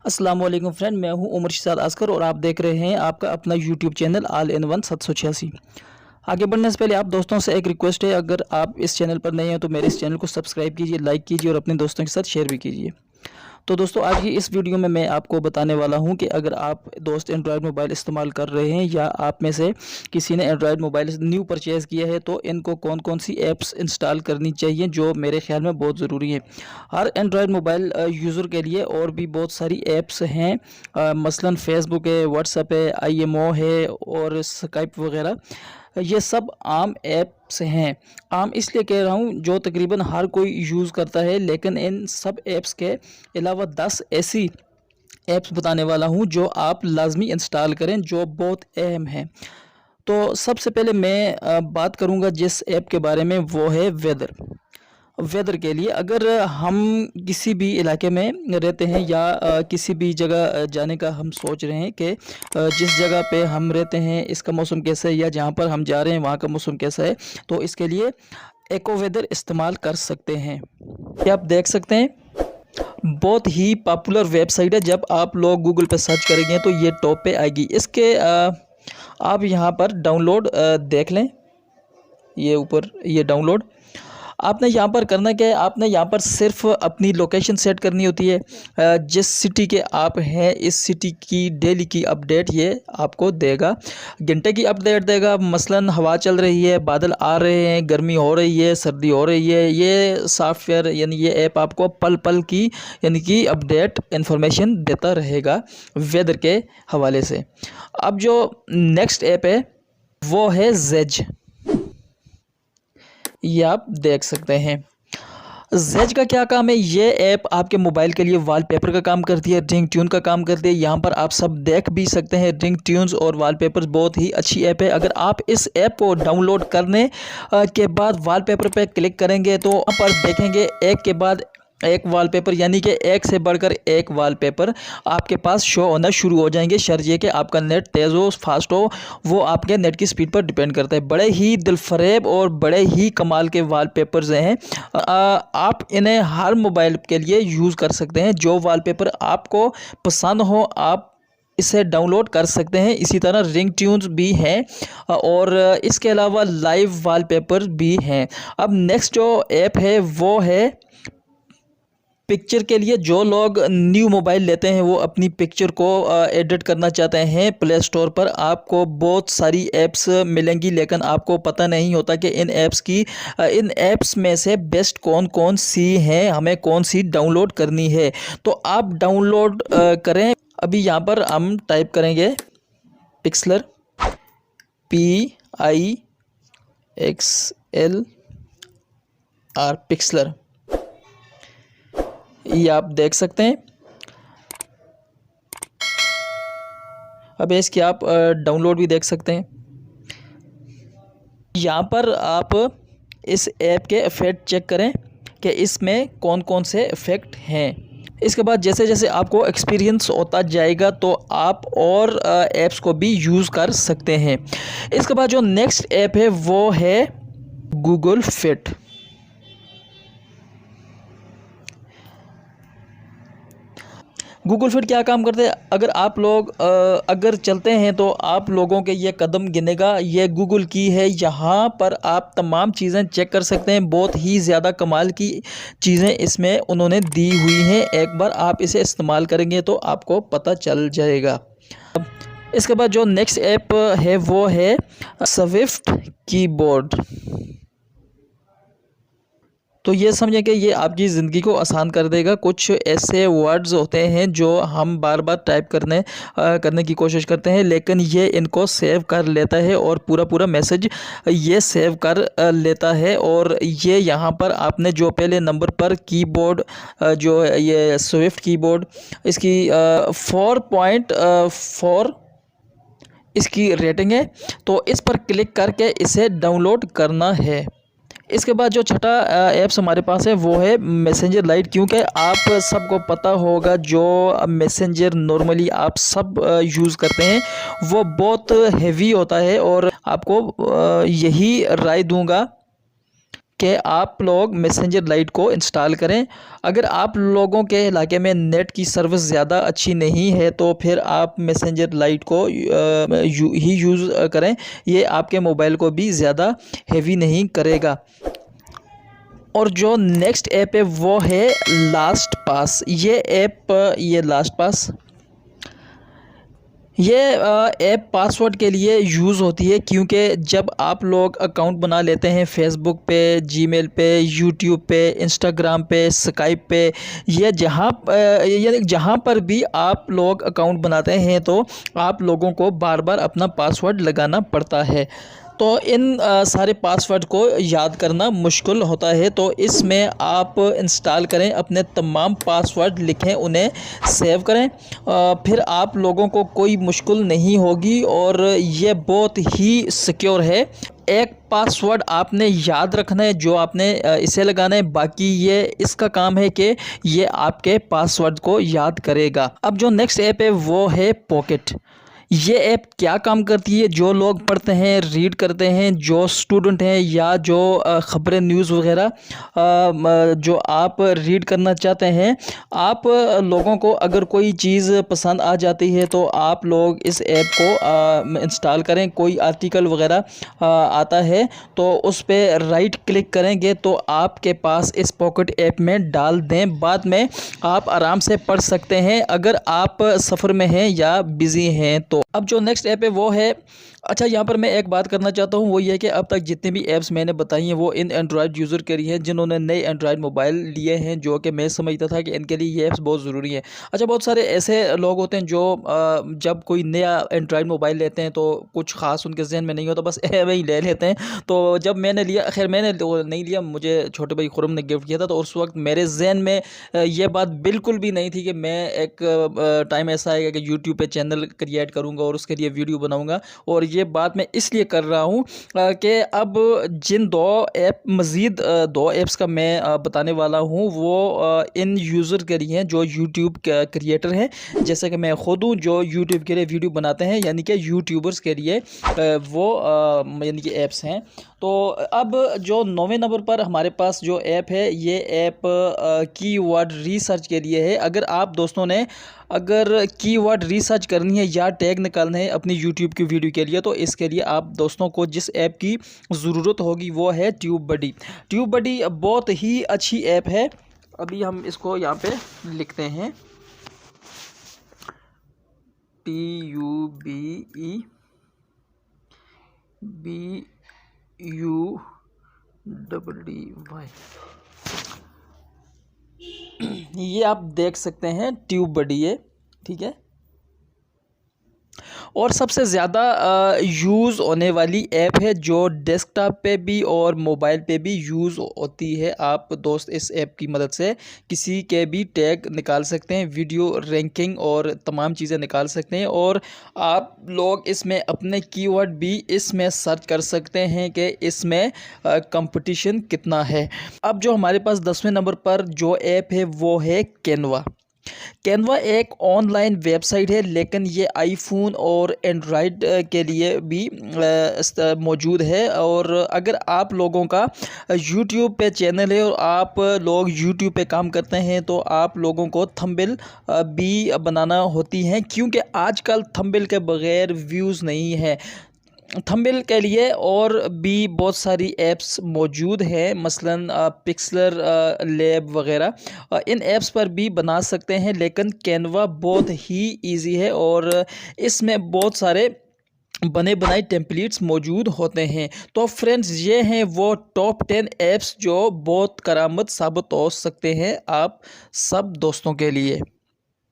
अस्सलाम वालेकुम फ्रेंड, मैं हूं उमर शिसाद अस्कर और आप देख रहे हैं आपका अपना YouTube channel all in one 786। आगे बढ़ने से पहले आप दोस्तों से एक रिक्वेस्ट है, अगर आप इस चैनल पर नए हैं तो मेरे इस चैनल को सब्सक्राइब कीजिए, लाइक कीजिए और अपने दोस्तों के साथ शेयर भी कीजिए। तो दोस्तों, आज की इस वीडियो में मैं आपको बताने वाला हूं कि अगर आप दोस्त एंड्रॉयड मोबाइल इस्तेमाल कर रहे हैं या आप में से किसी ने एंड्रॉयड मोबाइल न्यू परचेज़ किया है तो इनको कौन कौन सी ऐप्स इंस्टॉल करनी चाहिए जो मेरे ख्याल में बहुत ज़रूरी है। हर एंड्रॉयड मोबाइल यूज़र के लिए और भी बहुत सारी ऐप्स हैं, मसलन फेसबुक है, व्हाट्सएप है, IMO है और स्काइप वगैरह। ये सब आम ऐप्स हैं। आम इसलिए कह रहा हूँ जो तकरीबन हर कोई यूज़ करता है, लेकिन इन सब ऐप्स के अलावा 10 ऐसी ऐप्स बताने वाला हूँ जो आप लाजमी इंस्टॉल करें, जो बहुत अहम हैं। तो सबसे पहले मैं बात करूँगा जिस ऐप के बारे में, वो है वेदर के लिए। अगर हम किसी भी इलाके में रहते हैं या किसी भी जगह जाने का हम सोच रहे हैं कि जिस जगह पे हम रहते हैं इसका मौसम कैसा है या जहाँ पर हम जा रहे हैं वहाँ का मौसम कैसा है, तो इसके लिए एको वेदर इस्तेमाल कर सकते हैं। क्या आप देख सकते हैं, बहुत ही पॉपुलर वेबसाइट है। जब आप लोग गूगल पे सर्च करेंगे तो ये टॉप पे आएगी। इसके आप यहाँ पर डाउनलोड देख लें, ये ऊपर ये डाउनलोड। आपने यहाँ पर करना क्या है, आपने यहाँ पर सिर्फ अपनी लोकेशन सेट करनी होती है। जिस सिटी के आप हैं इस सिटी की डेली की अपडेट ये आपको देगा, घंटे की अपडेट देगा। मसलन हवा चल रही है, बादल आ रहे हैं, गर्मी हो रही है, सर्दी हो रही है, ये सॉफ्टवेयर यानी ये ऐप आपको पल पल की यानी कि अपडेट इन्फॉर्मेशन देता रहेगा वेदर के हवाले से। अब जो नेक्स्ट ऐप है वो है जेज। ये आप देख सकते हैं। जेज का क्या काम है, ये ऐप आपके मोबाइल के लिए वॉलपेपर का काम करती है, रिंग ट्यून का काम करती है। यहाँ पर आप सब देख भी सकते हैं रिंग ट्यून्स और वॉलपेपर। बहुत ही अच्छी ऐप है। अगर आप इस ऐप को डाउनलोड करने के बाद वॉलपेपर पे क्लिक करेंगे तो वहाँ पर देखेंगे एक के बाद एक वॉलपेपर, यानी कि एक से बढ़कर एक वॉलपेपर आपके पास शो होना शुरू हो जाएंगे। शर्त ये कि आपका नेट तेज़ हो, फास्ट हो, वो आपके नेट की स्पीड पर डिपेंड करता है। बड़े ही दिलफरेब और बड़े ही कमाल के वॉलपेपर्स हैं। आप इन्हें हर मोबाइल के लिए यूज़ कर सकते हैं। जो वॉलपेपर आपको पसंद हो आप इसे डाउनलोड कर सकते हैं। इसी तरह रिंग ट्यून्स भी हैं और इसके अलावा लाइव वॉलपेपर भी हैं। अब नेक्स्ट जो ऐप है वो है पिक्चर के लिए। जो लोग न्यू मोबाइल लेते हैं वो अपनी पिक्चर को एडिट करना चाहते हैं, प्ले स्टोर पर आपको बहुत सारी ऐप्स मिलेंगी, लेकिन आपको पता नहीं होता कि इन ऐप्स में से बेस्ट कौन कौन सी हैं, हमें कौन सी डाउनलोड करनी है। तो आप डाउनलोड करें। अभी यहाँ पर हम टाइप करेंगे पिक्सलर, PIXLR पिक्सलर। ये आप देख सकते हैं। अब इसकी आप डाउनलोड भी देख सकते हैं। यहाँ पर आप इस ऐप के इफ़ेक्ट चेक करें कि इसमें कौन कौन से इफ़ेक्ट हैं। इसके बाद जैसे जैसे आपको एक्सपीरियंस होता जाएगा तो आप और ऐप्स को भी यूज़ कर सकते हैं। इसके बाद जो नेक्स्ट ऐप है वो है गूगल फिट। गूगल फिट क्या काम करते हैं, अगर आप लोग अगर चलते हैं तो आप लोगों के ये कदम गिनेगा। ये गूगल की है, यहाँ पर आप तमाम चीज़ें चेक कर सकते हैं। बहुत ही ज़्यादा कमाल की चीज़ें इसमें उन्होंने दी हुई हैं। एक बार आप इसे इस्तेमाल करेंगे तो आपको पता चल जाएगा। इसके बाद जो नेक्स्ट ऐप है वो है स्विफ्ट कीबोर्ड। तो ये समझें कि ये आपकी ज़िंदगी को आसान कर देगा। कुछ ऐसे वर्ड्स होते हैं जो हम बार बार टाइप करने की कोशिश करते हैं, लेकिन ये इनको सेव कर लेता है और पूरा मैसेज ये सेव कर लेता है। और ये यहाँ पर आपने जो पहले नंबर पर कीबोर्ड जो है ये स्विफ्ट कीबोर्ड, इसकी 4.4 इसकी रेटिंग है, तो इस पर क्लिक करके इसे डाउनलोड करना है। इसके बाद जो छठा ऐप्स हमारे पास है वो है मैसेंजर लाइट। क्योंकि आप सबको पता होगा जो मैसेंजर नॉर्मली आप सब यूज़ करते हैं वो बहुत हेवी होता है, और आपको यही राय दूंगा कि आप लोग मैसेंजर लाइट को इंस्टॉल करें। अगर आप लोगों के इलाके में नेट की सर्विस ज़्यादा अच्छी नहीं है तो फिर आप मैसेंजर लाइट को ही यूज़ करें। ये आपके मोबाइल को भी ज़्यादा हेवी नहीं करेगा। और जो नेक्स्ट ऐप है वो है लास्ट पास। ये लास्ट पास ये ऐप पासवर्ड के लिए यूज़ होती है, क्योंकि जब आप लोग अकाउंट बना लेते हैं फेसबुक पे, जीमेल पे, यूट्यूब पे, इंस्टाग्राम पे, स्काइप पे, या जहाँ पर भी आप लोग अकाउंट बनाते हैं तो आप लोगों को बार बार अपना पासवर्ड लगाना पड़ता है। तो इन सारे पासवर्ड को याद करना मुश्किल होता है। तो इसमें आप इंस्टॉल करें, अपने तमाम पासवर्ड लिखें, उन्हें सेव करें, फिर आप लोगों को कोई मुश्किल नहीं होगी और ये बहुत ही सिक्योर है। एक पासवर्ड आपने याद रखना है जो आपने इसे लगाना है, बाकी ये इसका काम है कि ये आपके पासवर्ड को याद करेगा। अब जो नेक्स्ट ऐप है वो है पॉकेट। ये ऐप क्या काम करती है? जो लोग पढ़ते हैं, रीड करते हैं, जो स्टूडेंट हैं या जो ख़बरें, न्यूज़ वगैरह जो आप रीड करना चाहते हैं, आप लोगों को अगर कोई चीज़ पसंद आ जाती है तो आप लोग इस ऐप को इंस्टॉल करें। कोई आर्टिकल वगैरह आता है तो उस पर राइट क्लिक करेंगे तो आपके पास इस पॉकेट ऐप में डाल दें, बाद में आप आराम से पढ़ सकते हैं अगर आप सफ़र में हैं या बिज़ी हैं तो। अब जो नेक्स्ट ऐप है वो है, अच्छा यहाँ पर मैं एक बात करना चाहता हूँ, वो ये है कि अब तक जितनी भी ऐप्स मैंने बताई हैं वो इन एंड्रॉयड यूज़र के लिए हैं जिन्होंने नए एंड्रॉयड मोबाइल लिए हैं, जो कि मैं समझता था कि इनके लिए ये ऐप्स बहुत ज़रूरी है। अच्छा, बहुत सारे ऐसे लोग होते हैं जो जब कोई नया एंड्रॉयड मोबाइल लेते हैं तो कुछ ख़ास उनके जहन में नहीं होता, बस वही ले लेते हैं। तो जब मैंने लिया, खैर मैंने तो नहीं लिया, मुझे छोटे भाई खुरम ने गिफ्ट किया था, तो उस वक्त मेरे जहन में ये बात बिल्कुल भी नहीं थी कि मैं एक टाइम ऐसा आएगा कि यूट्यूब पे चैनल क्रिएट करूँगा और उसके लिए वीडियो बनाऊँगा। और ये बात मैं इसलिए कर रहा हूँ कि अब जिन मज़ीद दो ऐप्स का मैं बताने वाला हूँ वो इन यूज़र के लिए हैं जो यूट्यूब क्रिएटर हैं, जैसे कि मैं ख़ुद हूँ, जो यूट्यूब के लिए वीडियो बनाते हैं, यानी कि यूट्यूबर्स के लिए वो यानी कि ऐप्स हैं। तो अब जो 9वें नंबर पर हमारे पास जो ऐप है, ये ऐप कीवर्ड रिसर्च के लिए है। अगर आप दोस्तों ने अगर कीवर्ड रिसर्च करनी है या टैग निकालना है अपनी यूट्यूब की वीडियो के लिए, तो इसके लिए आप दोस्तों को जिस ऐप की ज़रूरत होगी वो है ट्यूबबडी। ट्यूबबडी बहुत ही अच्छी ऐप है। अभी हम इसको यहाँ पे लिखते हैं, TUBBUDDY। ये आप देख सकते हैं ट्यूबबडी है, ठीक है। और सबसे ज़्यादा यूज़ होने वाली ऐप है जो डेस्कटॉप पे भी और मोबाइल पे भी यूज़ होती है। आप दोस्त इस ऐप की मदद से किसी के भी टैग निकाल सकते हैं, वीडियो रैंकिंग और तमाम चीज़ें निकाल सकते हैं, और आप लोग इसमें अपने कीवर्ड भी इसमें सर्च कर सकते हैं कि इसमें कंपटीशन कितना है। अब जो हमारे पास 10वें नंबर पर जो ऐप है वो है कैनवा। कैनवा एक ऑनलाइन वेबसाइट है, लेकिन ये आईफोन और एंड्रॉयड के लिए भी मौजूद है। और अगर आप लोगों का यूट्यूब पे चैनल है और आप लोग यूट्यूब पे काम करते हैं तो आप लोगों को थंबनेल भी बनाना होती हैं, क्योंकि आजकल थंबनेल के बगैर व्यूज़ नहीं है। थंबनेल के लिए और भी बहुत सारी ऐप्स मौजूद हैं, मसलन पिक्सलर लैब वगैरह। इन ऐप्स पर भी बना सकते हैं, लेकिन कैनवा बहुत ही इजी है और इसमें बहुत सारे बने बनाए टेम्पलेट्स मौजूद होते हैं। तो फ्रेंड्स, ये हैं वो टॉप 10 ऐप्स जो बहुत करामत साबित हो सकते हैं आप सब दोस्तों के लिए।